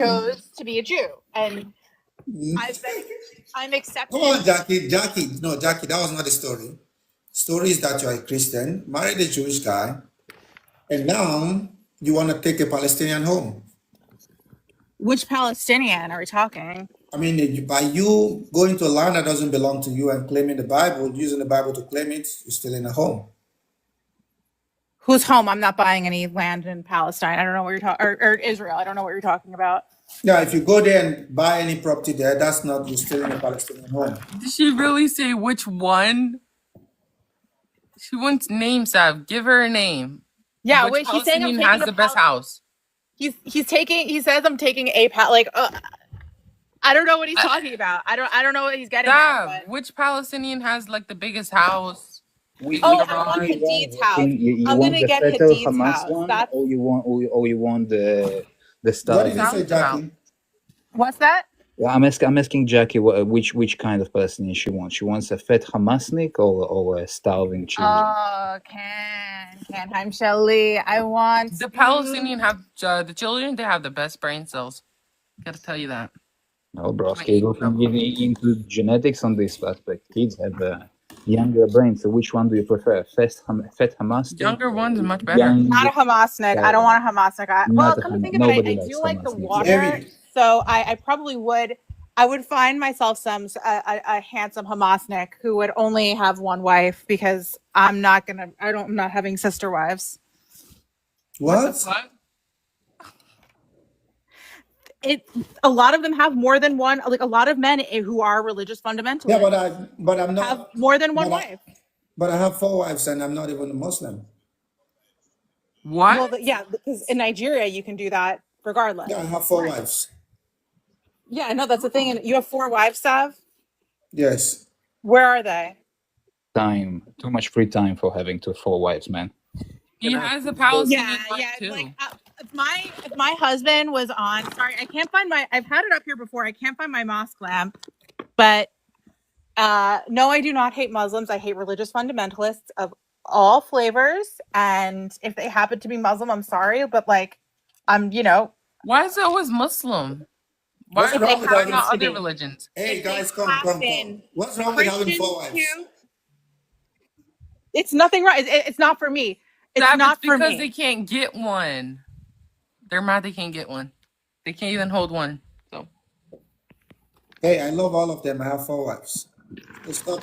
chose to be a Jew, and I'm accepted. Come on, Jackie. No, Jackie, that was not the story. Story is that you're a Christian, married a Jewish guy, and now you want to take a Palestinian home. Which Palestinian are we talking? I mean, by you going to a land that doesn't belong to you and claiming the Bible, using the Bible to claim it, you're still in a home. Whose home? I'm not buying any land in Palestine. I don't know what you're talking, or Israel. I don't know what you're talking about. Yeah, if you go there and buy any property there, that's not, you're still in a Palestinian home. Did she really say which one? She wants name, Sav. Give her a name. Yeah, Which wait, he's saying I'm Palestinian taking has a the best house? He's taking. He says I'm taking a I don't know what he's talking about. I don't know what he's getting at. Sav, But... which Palestinian has like the biggest house? I want Hadid's house. I'm gonna get Hadid's house. That's... Or you want the star. What did you say, Jackie? What's that? Yeah, I'm asking Jackie which kind of Palestinian she wants. She wants a fat Hamasnik or a starving children. Oh, I'm Shelly. I want the Palestinian have the children. They have the best brain cells. Gotta tell you that. No, bro, looking into genetics on this aspect. Kids have a younger brain. So which one do you prefer? Fat Hamasnik? Younger one's much better. Not a Hamasnik. I don't want a Hamasnik. Well, come to think of it, I do like the water. So I probably would. I would find myself a handsome Hamasnik who would only have one wife because I'm not having sister wives. What? A lot of them have more than one. Like a lot of men who are religious fundamentalists. Yeah, but I'm not have more than one wife. But I have 4 wives and I'm not even a Muslim. What? Well, yeah, because in Nigeria you can do that regardless. Yeah, I have 4 wives. Yeah, I know that's the thing. And you have 4 wives, Sav? Yes. Where are they? Too much free time for having 4 wives, man. He has a Palestinian wife too. Like, if my husband was on, sorry, I can't find I've had it up here before. I can't find my mosque lamp, but no, I do not hate Muslims. I hate religious fundamentalists of all flavors. And if they happen to be Muslim, I'm sorry, but like, Why is it always Muslim? Why are they not other religions? Hey guys, come. What's wrong with having 4 wives? Too? It's nothing wrong. It's not for me. It's not for me. Because they can't get one. They're mad they can't get one. They can't even hold one. So. Hey, I love all of them. I have 4 wives. So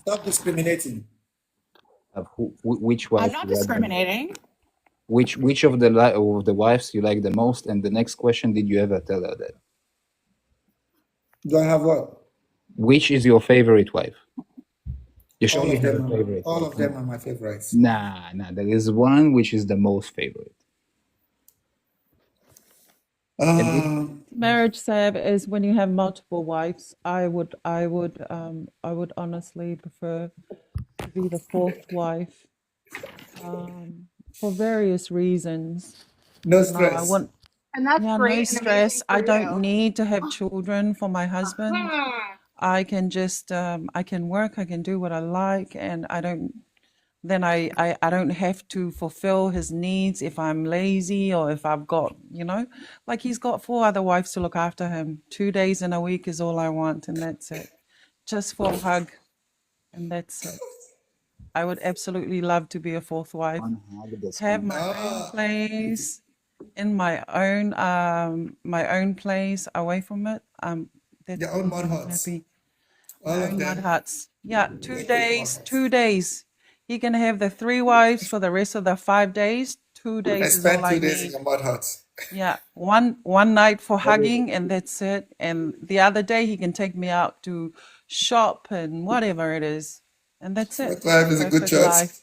stop discriminating. Which wife? I'm not discriminating. Which of the wives you like the most? And the next question: did you ever tell her that? Do I have what? Which is your favorite wife? All of them are my favorites. Nah. There is one which is the most favorite. Marriage, Sav, is when you have multiple wives. I would honestly prefer to be the 4th wife, for various reasons. No stress. And that's great. No stress. I don't need to have children for my husband. I can just I can work, I can do what I like, and I don't have to fulfill his needs if I'm lazy or if I've got, like he's got 4 other wives to look after him. 2 days in a week is all I want, and that's it. Just for a hug, and that's it. I would absolutely love to be a 4th wife. Have my own place, in my own place, away from it. Your own mud huts. happy. All of Mud them. huts. Yeah, 2 days. 2 days. He can have the 3 wives for the rest of the 5 days. 2 days I is spent all I 2 days in need. the mud huts. Yeah, one night for hugging, and that's it. And the other day he can take me out to shop and whatever it is, and that's it. Fourth wife is a good Perfect choice. life.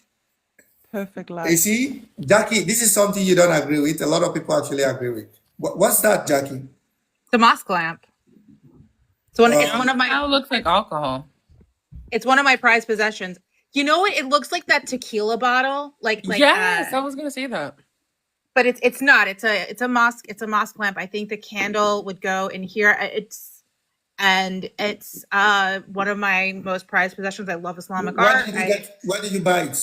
Perfect You life. see, Jackie, this is something you don't agree with. A lot of people actually agree with. What's that, Jackie? The mosque lamp. It's one of my. Now it looks like alcohol. It's one of my prized possessions. You know what? It looks like that tequila bottle. Like Yes, I was gonna say that. but it's not. It's a mosque lamp. I think the candle would go in here. It's one of my most prized possessions. I love Islamic art. Where did you buy it?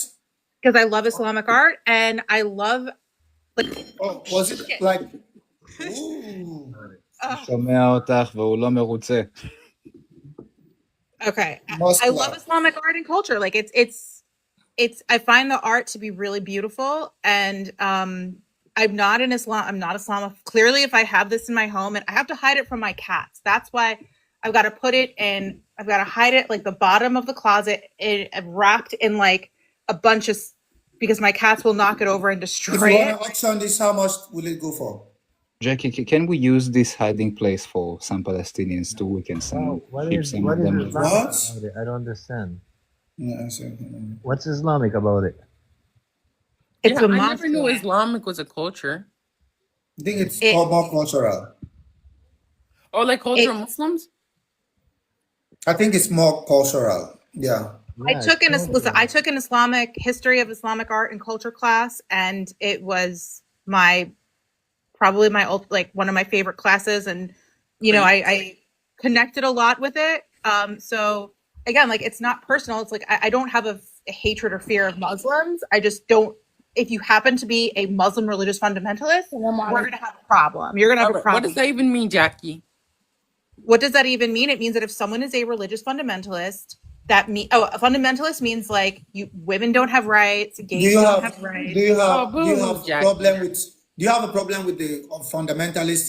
Because I love Islamic art and I love Oh, was it like? Ooh. Ugh. שומע אותך והוא לא מרוצה. Okay. Mosque I love love. Islamic art and culture. Like it's I find the art to be really beautiful, and I'm not Islam. Clearly, if I have this in my home, and I have to hide it from my cats. That's why I've got to put it in. I've got to hide it like the bottom of the closet, wrapped in like a bunch of, because my cats will knock it over and If destroy you want it. to auction this, how much will it go for? Jackie, can we use this hiding place for some Palestinians too? We can keep some of them. Islamic What? about it? I don't understand. Yeah, so, What's Islamic about it? It's Yeah, a I mosque never knew land. Islamic was a culture. I think it's It- more cultural. Oh, like cultural Muslims? I think it's more cultural. Yeah. I took an Islamic history of Islamic art and culture class, and it was probably like one of my favorite classes, and I connected a lot with it. So again, like it's not personal. It's like I don't have a hatred or fear of Muslims. I just don't. If you happen to be a Muslim religious fundamentalist, we're gonna have a problem. You're gonna have a What problem. does that even mean, Jackie? What does that even mean? It means that if someone is a religious fundamentalist, a fundamentalist means like women don't have rights, gays don't have rights. Do you have Jackie. problem with? Do you have a problem with the fundamentalists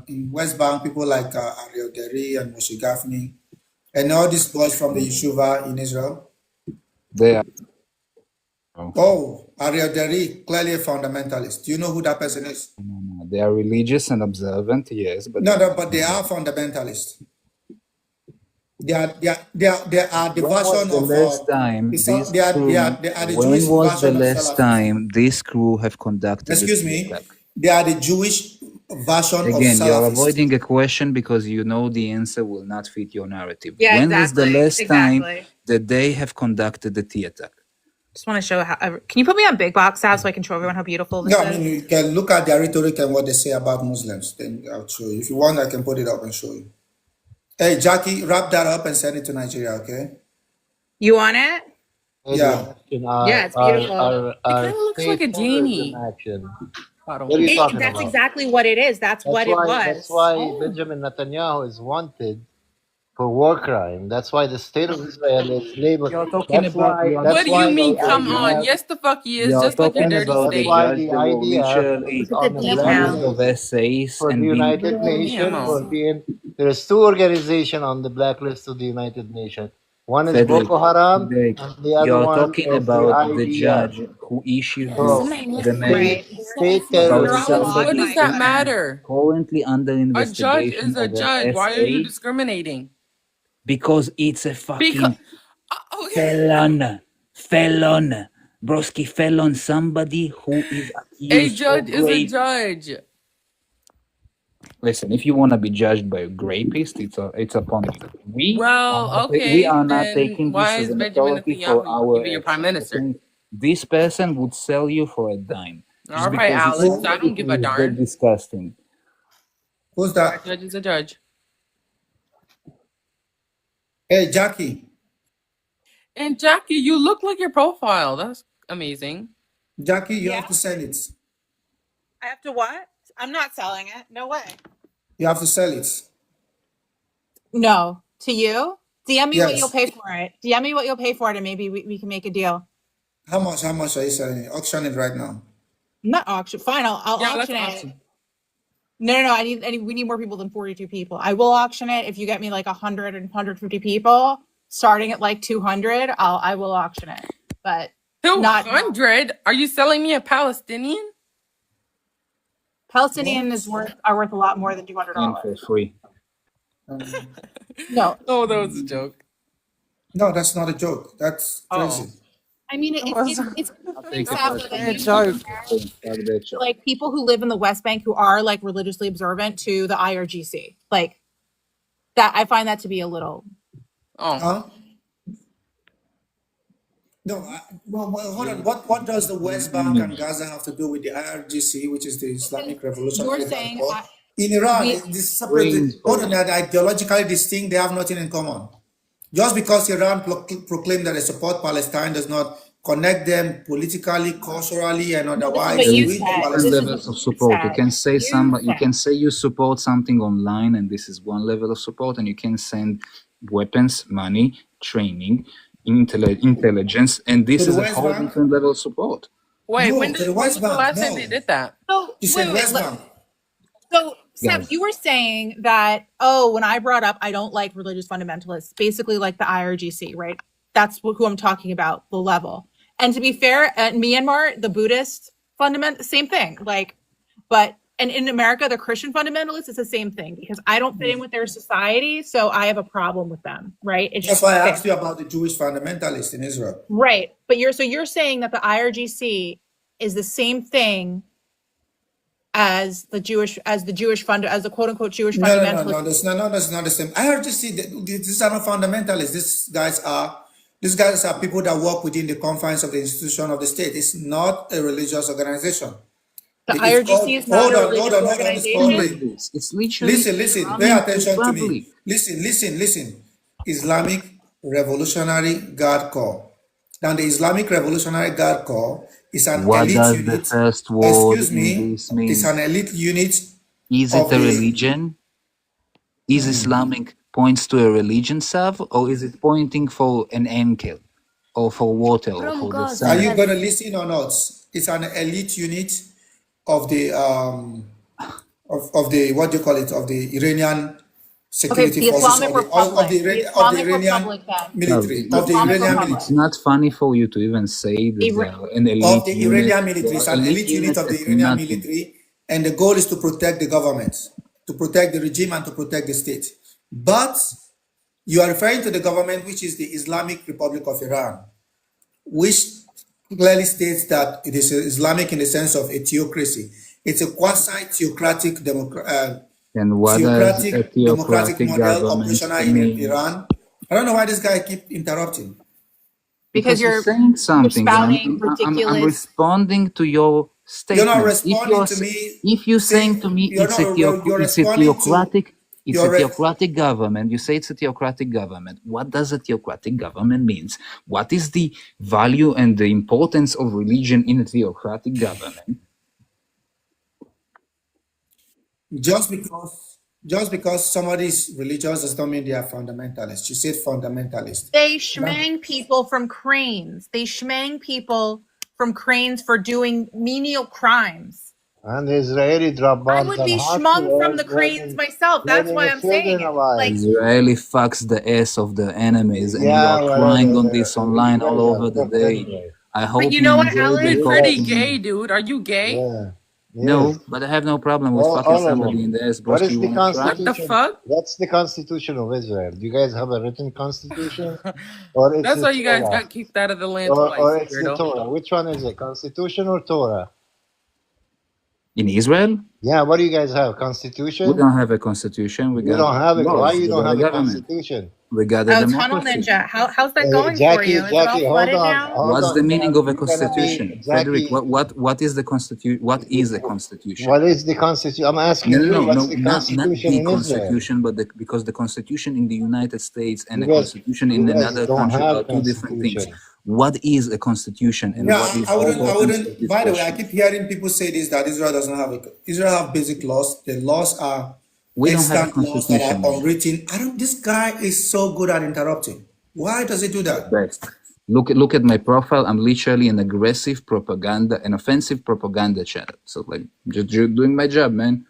in West Bank, people like Ariel Deri and Moshe Gafni, and all these boys from the Yeshiva in Israel? They are. Oh, Ariel Deri, clearly a fundamentalist. Do you know who that person is? No, they are religious and observant, yes, but No, but they are fundamentalists. They are the when was version the of last time it's this all- they are the when Jewish was the version of last Salafism. time this crew have conducted Excuse a me, attack? they are the Jewish version Again, of you're Salafism. avoiding a question because you know the answer will not fit your narrative. Yeah, When was the last time that they have conducted the tea attack? Just want to show how. Can you put me on big box now so I can show everyone how beautiful this No, is? I mean you can look at their rhetoric and what they say about Muslims. Then I'll show you. If you want, I can put it up and show you. Hey, Jackie, wrap that up and send it to Nigeria, okay? You want it? Yeah. Yeah, it's beautiful. It kind of looks like a genie. What are you talking That's about? exactly what it is. That's what it was. That's why Benjamin Netanyahu is wanted for war crime. That's why the state of Israel is labeled. You're talking about. What do you mean? Come on. Yes, the fuck he is. You're Just like your talking dirty about the state. why judge the that will IDF literally is on the details. of blacklist essays for and the being United Nations. For being, there's two organizations on the blacklist of the United Nations. One is Frederick, Boko Haram, Frederick, and the other you're one talking is about the IDF. judge who issued So, the mail state about terrorism. somebody What does that matter? currently under A judge investigation is a of an judge. Why are you SA discriminating? because it's a fucking Because felon, broski felon, somebody who is accused a judge of is a rape. judge. Listen, if you want to be judged by a rapist, it's upon you. We are not then taking why this is as an Benjamin authority for Netanyahu our even your prime minister? actions. This person would sell you for a dime. All right, Alex, I don't give a It's darn. disgusting. Who's A that? judge is a judge. Hey, Jackie. And Jackie, you look like your profile. That's amazing. Jackie, you have to sell it. I have to what? I'm not selling it. No way. You have to sell it. No. To you? DM me what Yes. you'll pay for it. DM me what you'll pay for it, and maybe we can make a deal. How much are you selling it? Auction it right now. Not auction. Fine, I'll Yeah, auction let's it. auction. No. We need more people than 42 people. I will auction it if you get me like 100 and 150 people. Starting at like 200, I will auction it. But 200? Are you selling me a Palestinian? Palestinian are worth a lot more than And $200. for free. No. Oh, that was a joke. No, that's not a joke. That's crazy. I mean, it's Take south it of as the a joke. Like people who live in the West Bank who are like religiously observant to the IRGC. Like that, I find that to be a little. Oh. Huh? No, well, hold on. What does the West Bank and Gaza have to do with the IRGC, which is the Islamic Revolution? You're saying in Iran, this is separate. Hold on, they're ideologically distinct. They have nothing in common. Just because Iran proclaimed that they support Palestine does not connect them politically, culturally, and No, this is otherwise what There you is with the said. different This is Palestinians. what levels of you support. You said. can say You you said. can say you support something online, and this is one level of support, and you can send weapons, money, training, intelligence, and this To the is a West whole Bank? different level of support. Wait, No, to the when West was the Bank. last time they No. did that? So You wait, said wait, West wait. Bank. So, Seth, Guys, you were saying that, oh, when I brought up I don't like religious fundamentalists, basically like the IRGC, right? That's who I'm talking about, the level. And to be fair, at Myanmar, the Buddhist same thing. Like, but, and in America, the Christian fundamentalists, it's the same thing because I don't fit in with their society. So I have a problem with them, right? It's That's just why I fair. asked you about the Jewish fundamentalists in Israel. Right. But you're saying that the IRGC is the same thing as the quote unquote Jewish No, fundamentalist. that's not the same. I heard you see that these are not fundamentalists. These guys are people that work within the confines of the institution of the state. It's not a religious organization. The It's called, IRGC is not a religious It's called organization. the, it's literally listen, pay Islamic attention to me. Republic. Listen. Islamic Revolutionary Guard Corps. Now, the Islamic Revolutionary Guard Corps is an What elite does the unit. first word Excuse in me, this mean? it's an elite unit Is of it a the. religion? Is Islamic points to a religion, Sav, or is it pointing for an ankel, or for water, or for the Are sun? you going to listen or not? It's an elite unit of the of the what do you call it, of the Iranian security the forces, Islamic or Republic, the the of the Islamic Iranian Republic, then. military, The of the Islamic Iranian Republic. It's military, not funny for you to even say that they are an elite of the unit. Iranian They military. It's are an elite elite unit unit of the at Iranian nothing. military, and the goal is to protect the government, to protect the regime, and to protect the state. But you are referring to the government, which is the Islamic Republic of Iran, which clearly states that it is Islamic in the sense of a theocracy. It's a quasi-theocratic And what does a democratic theocratic model government operational in mean? Iran. I don't know why this guy keep interrupting. Because Because you're you're saying something, and spouting I'm ridiculous. responding to your You're not statement. responding to me. If you're saying to me You're not. You're it's a responding to. theocratic government, you say it's a theocratic government. What does a theocratic government means? What is the value and the importance of religion in a theocratic government? Just because somebody is religious does not mean they are fundamentalist. You said fundamentalist. They shmang people from cranes. They shmang people from cranes for doing menial crimes. And the Israeli drop I bombs would on be shmung from the cranes myself. That's burning why the I'm saying children it. alive. Like, Israeli fucks the ass of the enemies, and you Yeah, are crying on whatever. this online all You over guys the are cooked day. anyway. I hope you know what, enjoy Alan? the You're You pretty guys, gay, cocaine. dude. Are you gay? yeah. No, Yes. but I have no problem with All fucking of somebody them. in the ass. What Broski, is you the wanna try? What the constitution? fuck? What's the constitution of Israel? Do you guys have a written constitution? Or it's That's the why you guys Torah? got kicked out of the land Or twice, it's the weirdo. Torah? Which one is it? Constitution or Torah? In Israel, Yeah, what do you guys have? we Constitution? don't have a constitution. We You got don't have it. Why laws. you We don't got a have a government. constitution? We got a oh, Tunnel democracy. Ninja. How's that going for you? Is it all Jackie, hold flooded on, now? hold What's on. the meaning of a You're gonna be constitution, Frederick? Jackie. What is the constitution? What is a constitution? What is the constitution? I'm asking No, you. no, no, What's no, the not constitution the in Israel? constitution, but because the constitution in the United States and You the guys, constitution you in guys another don't country are have two different things. constitution. What is a constitution and Yeah, what is I the wouldn't. importance of By the way, I discussion? keep hearing people say this, that Israel doesn't have Israel have basic laws. The laws are We don't have a extant laws that are constitution, man. unwritten. I don't. This guy is so good at interrupting. Why does he do that? Best. Look at my profile. I'm literally an aggressive propaganda, an offensive propaganda channel. So like, just doing my job, man.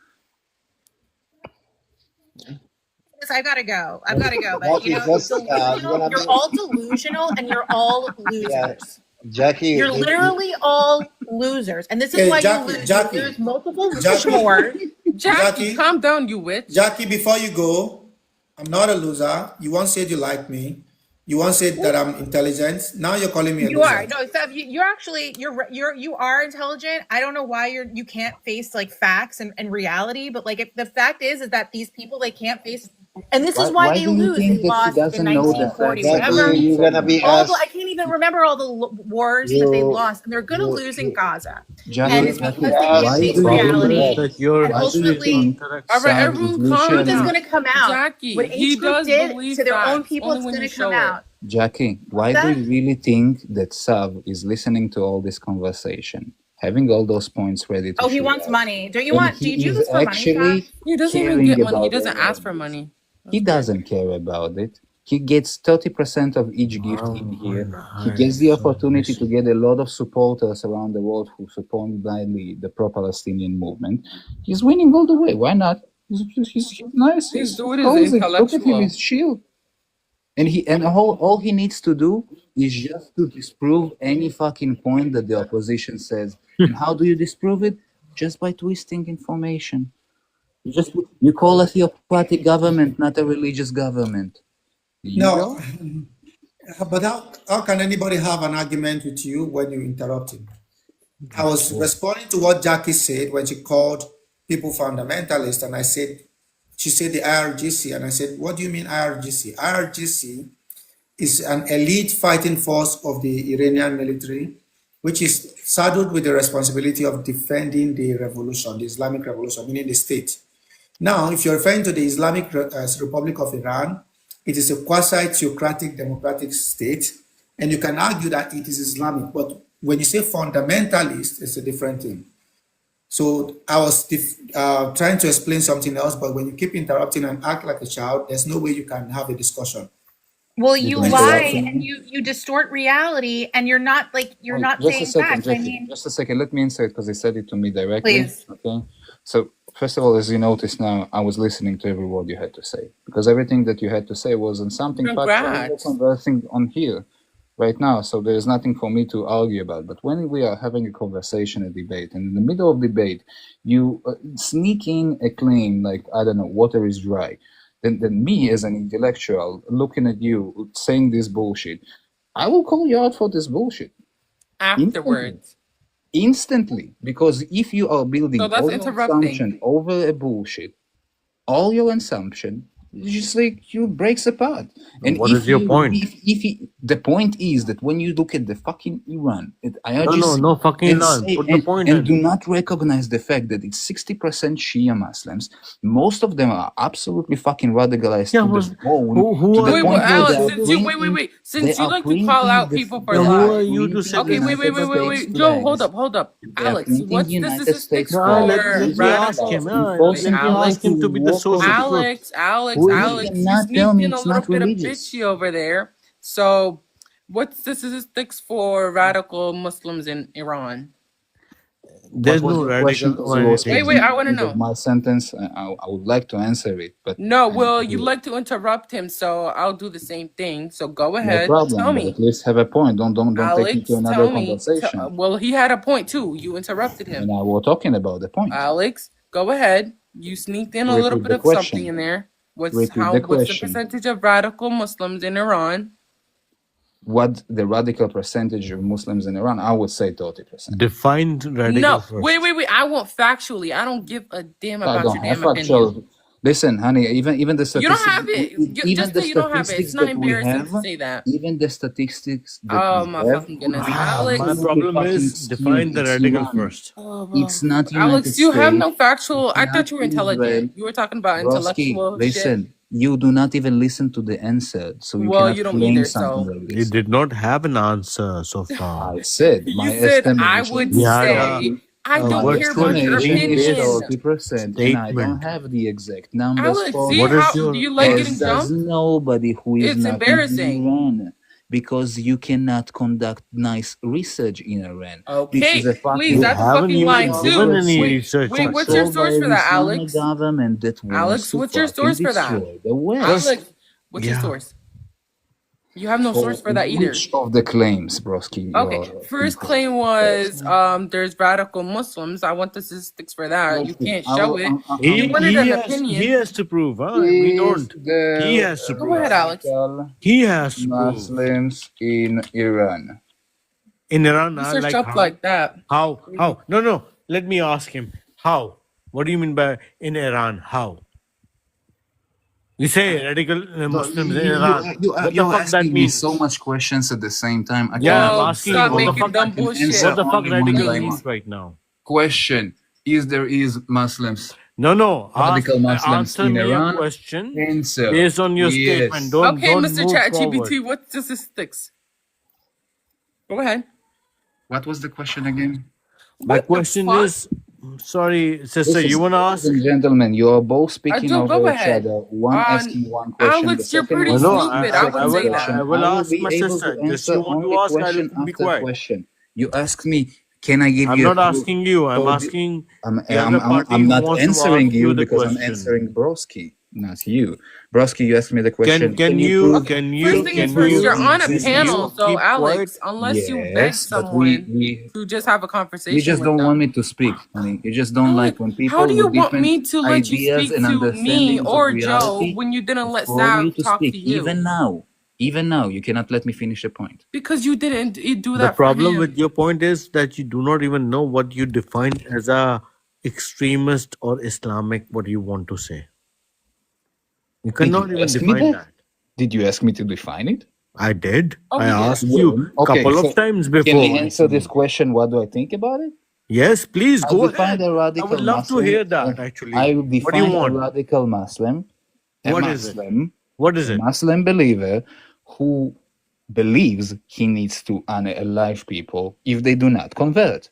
I gotta go. I've gotta go. But Jackie, you know, just you're delusional. gonna You're be all delusional, and you're all yeah, losers. Jackie. You're literally all losers, and this is Hey, why Jackie, you lose. Jackie, You lose multiple Jackie, wars. Jackie, Jackie, calm down, you witch. Jackie. Before you go, I'm not a loser. You once said you like me. You once said that I'm intelligent. Now you're calling me a You are loser. no, Seb, you're actually you are intelligent. I don't know why you can't face like facts and reality, but like if the fact is that these people they can't face, and this is why Why they do you lose. think They that she lost in doesn't know the 1940, facts? whatever. Jackie, you're gonna be All the, asked. I can't even remember all the wars that they lost, and they're gonna lose in Gaza. And it's Jackie, because they why can't face do you reality. think that And ultimately, All right, everyone, calm truth is down. going to come out. Jackie, What he H group does did believe to their own facts, people, only it's when going you to come show it. out. Jackie, why do you really think that Sav is listening to all this conversation, having all those points ready to Oh, he shoot wants out, money. Don't you when want? Do you he do is this for money, Sav? actually He doesn't even caring get money. He about doesn't all ask of for this? money. He doesn't care about it. He gets 30% of each gift in here. He gets the opportunity to get a lot of supporters around the world who support blindly the pro-Palestinian movement. He's winning all the way. Why not? He's nice. He's He's doing his cozy. Look at him. intellectual. He's chill. And all he needs to do is just to disprove any fucking point that the opposition says. And how do you disprove it? Just by twisting information. You call a theocratic government, not a religious government. You No, go. but how can anybody have an argument with you when you interrupt him? I was responding to what Jackie said when she called people fundamentalist, and I said, she said the IRGC, and I said, what do you mean IRGC? IRGC is an elite fighting force of the Iranian military, which is saddled with the responsibility of defending the revolution, the Islamic revolution, meaning the state. Now, if you're referring to the Islamic Republic of Iran, it is a quasi-theocratic democratic state, and you can argue that it is Islamic, but when you say fundamentalist, it's a different thing. So I was trying to explain something else, but when you keep interrupting and act like a child, there's no way you can have a discussion. Well, you Is lie interrupting and me? you distort reality, and you're not Just a saying second, facts. I Jackie. mean, Just a second. Let me insert because they said it to me directly. please. Okay. So first of all, as you notice now, I was listening to every word you had to say because everything that you had to say was on something factual we're Congrats. conversing on here right now. So there is nothing for me to argue about. But when we are having a conversation, a debate, and in the middle of debate, you sneak in a claim like, I don't know, water is dry. Then me as an intellectual looking at you saying this bullshit, I will call you out for this bullshit Afterwards. instantly. Because if you are building So that's all your interrupting. assumption over a bullshit, all your assumption, just like you breaks apart. And What is your point? The point is that when you look at the fucking Iran, No, fucking and Iran. say, Put the point and in. do not recognize the fact that it's 60% Shia Muslims. Most of them are absolutely fucking radicalized Yeah, to who's- the bone, who to are the Wait, you well, point where Alex, they are since you printing, wait. they Since you are like to call printing out the people for Yeah, who lies. are you to say Okay, this? wait. States Joe, flags. hold up. They are Alex, printing what's the United statistics States No, for flags, let me Israel ask radical? him. flags, Let enforcing me people ask him to to be the walk source on of the truth. Alex, Who is You he? you cannot tell sneaked me in a it's little not bit of religious. bitchy over there. So, what's the statistics for radical Muslims in Iran? There's What was no your question? radical Because or you were Wait, anything. speaking I at want the to end of know. my sentence. I would like to answer it, but No, I well, didn't you do it. like to interrupt him, so I'll do the same thing. So go No ahead, problem, tell but me. at least have a point. Don't take me to Alex, another tell me. conversation. Well, he had a point too. You interrupted him. And I was talking about the point. Alex, go ahead. You sneaked in a little Repeat bit the of something question. in there. What's Repeat the the question. percentage of radical Muslims in Iran? What the radical percentage of Muslims in Iran? I would say 30%. Define radical No, first. wait. I want factually. I don't give a damn I about don't your have damn opinion. factual. Listen, honey, even the You don't statistics, have it. even Just the say you don't have it. It's statistics not that we embarrassing have, to say that. even the statistics that Oh we my have, fucking goodness, are Alex. My absolutely problem fucking is skewed. define the It's radical Iran. first. It's not United Alex, you have no States. factual. It's I not thought you were Israel. intelligent. You were talking about Broski, intellectual shit. listen, you do not even listen to the answer, so you Well, cannot you don't claim either. something So like It this. did not have an answer so far. I said you my said I estimation would is Yeah, say. I a don't my care about your virtual estimation is opinion. claim-based 30%, and I don't statement. have the exact numbers Alex, for see What this, is how do your you like as getting does jumped? nobody who is It's not in embarrassing. Iran, because you cannot conduct nice research in Iran. This Okay, is a please, You fucking that's a haven't fucking lie even given too. any secret research Wait, on what's your it. controlled by source an for that, Islamic Alex? government that wants Alex, to what's your fucking source for that? destroy the West. Alex, what's your Yeah. source? You have no For source for that either. which of the claims, Broski, Okay, you're first thinking claim first? was there's radical Muslims. I want the statistics for that. You Let's see. can't show it. He, You wanted an he opinion. has to prove, huh? We Is don't. He the has to Go prove. ahead, Alex. radical He has to prove. Muslims in Iran? In Iran, You searched like up like that. how? No. Let me ask him. How? What do you mean by in Iran? How? You say radical Muslims in Iran. What the You're fuck that asking me means? so much questions at the same time. I Yeah, I'm Well, asking stop you what the making fuck. dumb can bullshit. answer What the fuck only one radical by means one. right now? Question: is Muslims No. Radical Muslims Answer in me a Iran? question Answer. based on your statement. Yes. Don't Okay, Mr. move forward. ChatGPT, what's statistics? Go ahead. What was the question again? My What the question fuck? is, sorry, sister, Listen, you want to ladies ask? and gentlemen, you are both speaking Joe, go over each ahead. other. One asking one question, the Alex, you're second pretty one No, asking stupid. the I I, would I second say will. that. I question. will I will ask be my able to sister. Just answer you want to only ask, I'll question be after quiet. question. You asked me, can I give I'm you a not proof asking you. I'm for the? asking I'm, the I'm, other I'm, party I'm who not wants to answering ask you you the because I'm question. answering Broski, not you. Broski, you asked me the question. Can Can can you you prove? Okay, can first you thing is can first, Prove you're you the on a can existence panel, you of? so keep quiet? Alex, unless you beg Yes, but someone we to just have a you conversation just with don't want them. me to speak, honey. You just don't Alec, like when how do people you with want different me to let you ideas speak and to me understandings of or Joe reality when you didn't let for you Sav to talk speak. to you? Even now, you cannot let me finish a point. Because you didn't do The that for problem him. with your point is that you do not even know what you define as a extremist or Islamic. What you want to say? You Did you cannot even ask me define that? that. Did you ask me to define it? I did. Oh, I he did. asked you Okay, couple of so times can I before, answer this actually. question? What do I think about it? Yes, please I go define ahead. a I would radical love to Muslim. hear that, actually. I What do you define a want? radical Muslim, What is it? What is a it? Muslim believer who believes he needs to unalive people if they do not convert.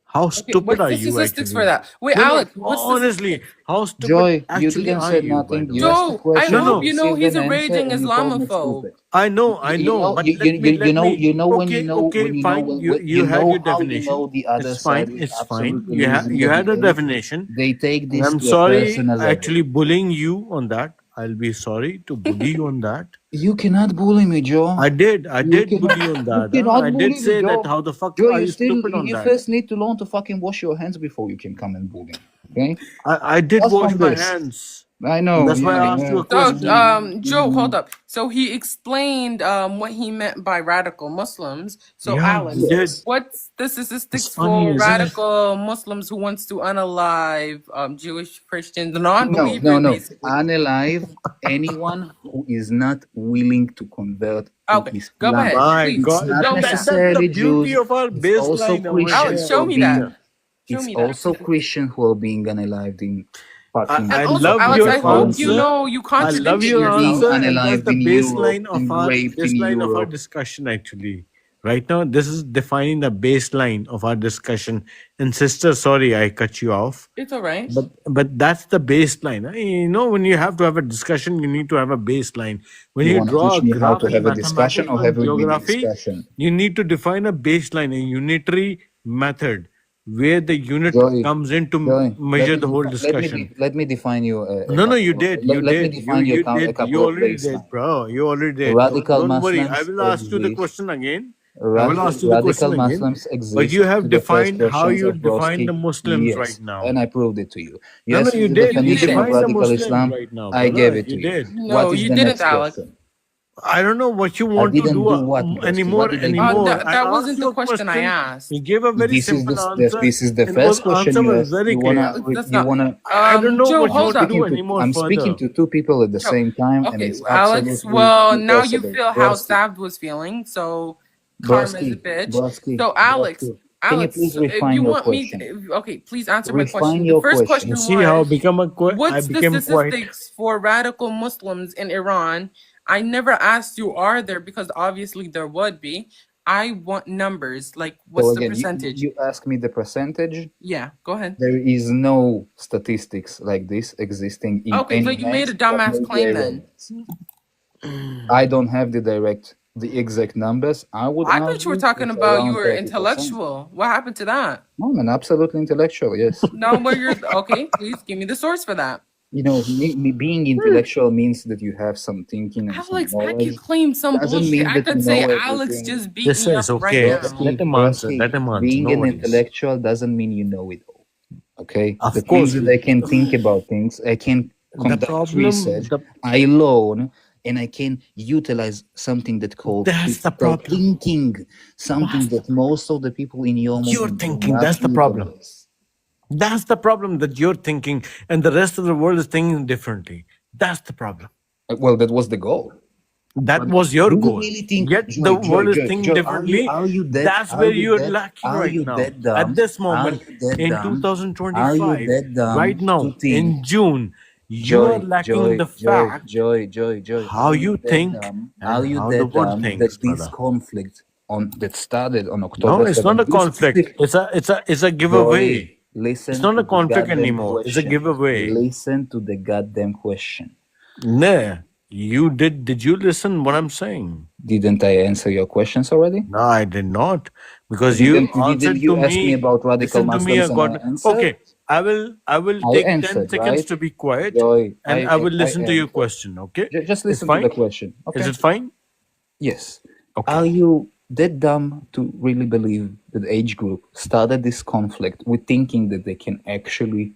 How Okay, stupid what's are the you, statistics for actually? that? Wait, No, Alex, what's the honestly, statistics? how stupid Joy, you actually didn't are say you, by nothing. the You way? asked a Joe, I question, No, you hope no. you know received he's an a answer, raging and you called me Islamophobe. stupid. I know, but You know when you know okay, when you know fine. when You you had know your how you definition. know the other side is It's fine. absolutely losing You the had a debate. definition. They take And this I'm to a sorry personal level. actually bullying you on that. I'll be sorry to bully you on that. You cannot bully me, Joe. I did You bully you on you that. Huh? cannot I bully did me, say that Joe. how the fuck Joe, are you stupid on you that? first need to learn to fucking wash your hands before you can come and bully me. Okay? I did Just wash from my this. hands. I And know, that's why I asked you a So, question. Joe, hold up. So he explained what he meant by radical Muslims. So, Yeah, he Alex, did. Yes. what's the It's statistics funny, for isn't it? radical Muslims who wants to unalive Jewish Christians, No, non-believers, basically? Unalive anyone who is not willing to convert to Okay, go Islam. ahead, My please It's God, not show me that. that's the necessarily beauty Jews. of our It's also baseline over Alex, Christians here, who show are me being. that. sister. Show It's me that. also Christian who are being unalived in fucking And I also, love Alex, your I hope you currently. answer. know you I love contradicted your Being yourself. answer, and that's unalived the in Europe and raped in baseline of our Europe. discussion. Actually, right now, this is defining the baseline of our discussion. And sister, sorry, I cut you off, It's all right. but that's the baseline. You know, when you have to have a discussion, you need to have a baseline. When You you want to draw teach a me how graph to in have a discussion mathematics or or have in it with the geography, discussion? you need to define a baseline, a unitary method where the unit Joy, comes in to Joy, measure the whole discussion. let me define you a No, no, you couple. did. Let me define you You a did. You couple of already did, baseline. bro. You already did. Radical Don't worry. I Muslims will ask you the exist. question again. I will ask you the Radical question again. Muslims But exist you to have the first defined how questions you of define the Brodsky. Muslims right Yes, now. and I proved it to you. You No, no, asked me you the did. You definition of didn't. defined the radical Muslims Islam. right now, I gave brother. it You to you. did. What No, is you the didn't, next Alex. question? I don't know what you I want to didn't do do what, Brodsky? What anymore. did I do? I That asked wasn't you the a question I question. asked. You gave a very simple answer, This is the and first was question answer you was asked. very clear. That's You not. wanna I don't know Joe, what you hold want to up. do anymore I'm speaking further. to two people at the Joe. same time, and Okay, it's Alex. absolutely Well, now you impossible. feel how Savd was feeling. So karma's a bitch. So Alex, Can you please if you refine your want me, question? okay, please answer my Refine question. The your first question. You question see how was, I what's the became quiet. statistics for radical Muslims in Iran? I never asked you, are there? Because obviously there would be. I want numbers. Like, what's So the again, percentage? you ask me the percentage. Yeah, go ahead. There is no statistics like this existing in Okay, so any you made a hands of dumbass claim media then. elements. I don't have the exact numbers. I would I thought you were argue talking it's about you around were 30%. intellectual. What happened to that? No, I'm an absolutely intellectual, yes. No, where you're okay. Please give me the source for that. You know, me being intellectual means that you have some thinking and some Alex, I knowledge. could claim some Doesn't bullshit. mean I that you could say know Alex everything. just beat This me is up right okay. now. Let him answer. Let him answer. Being No an worries. intellectual doesn't mean you know it all. Okay? Of The course. things that I can think about things, I can The conduct problem. research, I learn, and I can utilize something that called That's the critical problem. thinking, something that most of the people in your You're movement do thinking. not That's the problem. utilize. That's the problem that you're thinking, and the rest of the world is thinking differently. That's the problem. Well, that was the goal. That But was your do you goal. really think, Yet the world is thinking differently. That's where you're lacking are right you now. that dumb? At this Are moment you that in dumb? Are you 2025, that dumb right now to think, in June, you are Joy, lacking the fact Joy, how are you you that think dumb? Are and you how the that world dumb thinks, that this brother. conflict that started on No, October it's not 7th? a conflict. It's a giveaway. Joy, listen It's not to a the conflict goddamn anymore. It's a question. giveaway. Listen to the goddamn question. Nah, you did. Did you listen what I'm saying? Didn't I answer your questions already? No, I did not, because you Didn't answered you to ask me me. about radical Listen to me. I Muslims and I got answered? okay. I will I take 10 answered, seconds right? to be quiet, Joy, and I will listen to your answered. question. Okay, Just it's listen to the fine. question. Is Okay. it fine? Yes. Okay. Are you that dumb to really believe that the age group started this conflict with thinking that they can actually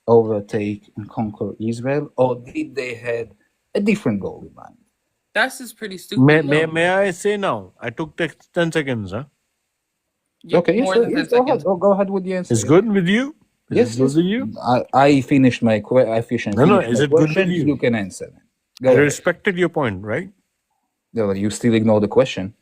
overtake and conquer Israel, or did they had a different goal in mind? That's just pretty stupid. No. May I say now? I took 10 seconds. Huh? Yep, Okay, yes, more sir. than 10 Yes, go ahead. seconds. Go ahead with the answer. It's Yes, good with you? Is yes. it good with you? I finished my No. Is it good with question. you? You can answer. Go I ahead. respected your point, right? No, you still ignore the question.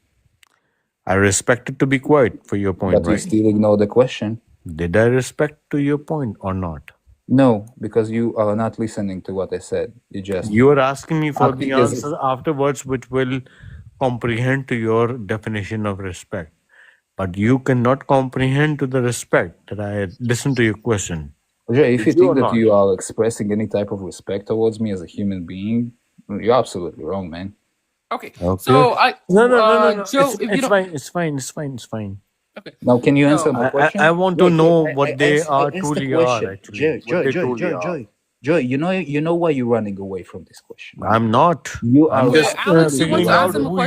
I respected to be quiet for your point, But you right? still ignore the question. Did I respect to your point or not? No, because you are not listening to what I said. You just You are asking me for the acting as if answer afterwards, which will comprehend to your definition of respect. But you cannot comprehend to the respect that I listen to your question. Jay, if you Did you or think that not? you are expressing any type of respect towards me as a human being, you're absolutely wrong, man. Okay. Okay. So No. Joe, if you It's don't, fine. It's fine. It's fine. It's fine. okay. Now, can you answer So my question? I want to Joy, know I what they asked the truly are, question. actually. What they truly are. Joy, you know why you're running away from this question, right? I'm not. You are I'm okay, just Alex, you want figuring to ask out him a who question?